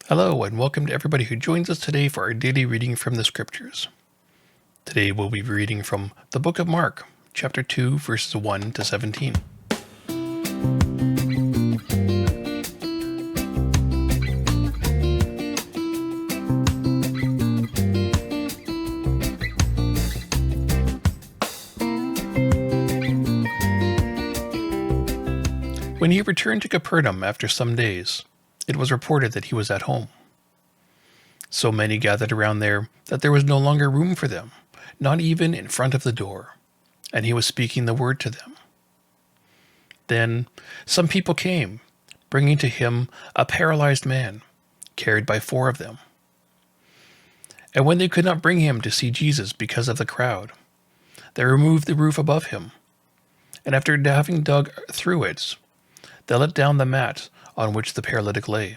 Hello, and welcome to everybody who joins us today for our daily reading from the Scriptures. Today we'll be reading from the book of Mark, chapter 2, verses 1 to 17. When he returned to Capernaum after some days, it was reported that he was at home. So many gathered around there that there was no longer room for them, not even in front of the door, and he was speaking the word to them. Then some people came, bringing to him a paralyzed man, carried by 4 of them. And when they could not bring him to see Jesus because of the crowd, they removed the roof above him, and after having dug through it, they let down the mat on which the paralytic lay.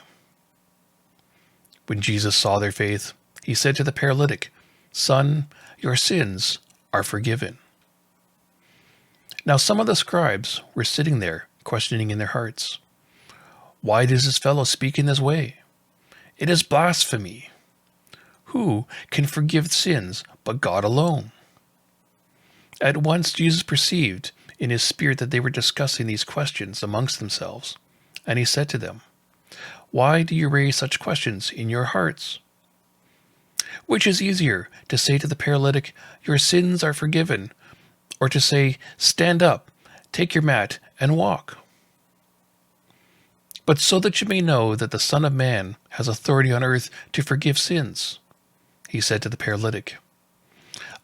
When Jesus saw their faith, he said to the paralytic, "Son, your sins are forgiven." Now some of the scribes were sitting there, questioning in their hearts, "Why does this fellow speak in this way? It is blasphemy. Who can forgive sins but God alone?" At once Jesus perceived in his spirit that they were discussing these questions amongst themselves, and he said to them, "Why do you raise such questions in your hearts? Which is easier, to say to the paralytic, 'Your sins are forgiven,' or to say, 'Stand up, take your mat, and walk'? But so that you may know that the Son of Man has authority on earth to forgive sins," he said to the paralytic,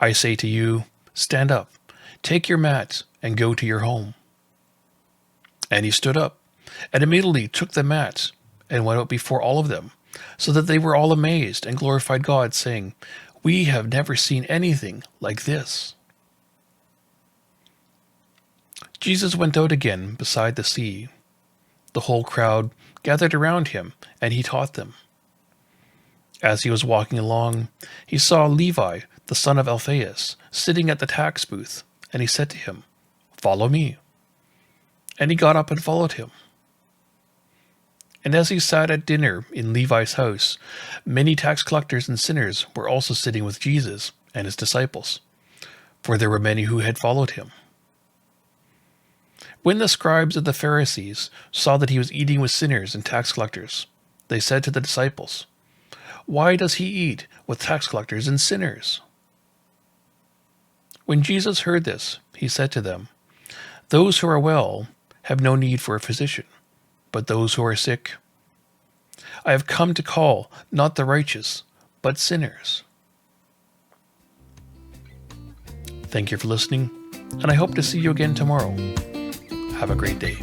"I say to you, stand up, take your mat, and go to your home." And he stood up, and immediately took the mat, and went out before all of them, so that they were all amazed and glorified God, saying, "We have never seen anything like this." Jesus went out again beside the sea. The whole crowd gathered around him, and he taught them. As he was walking along, he saw Levi, the son of Alphaeus, sitting at the tax booth, and he said to him, "Follow me." And he got up and followed him. And as he sat at dinner in Levi's house, many tax collectors and sinners were also sitting with Jesus and his disciples, for there were many who had followed him. When the scribes of the Pharisees saw that he was eating with sinners and tax collectors, they said to the disciples, "Why does he eat with tax collectors and sinners?" When Jesus heard this, he said to them, "Those who are well have no need for a physician, but those who are sick. I have come to call not the righteous, but sinners." Thank you for listening, and I hope to see you again tomorrow. Have a great day.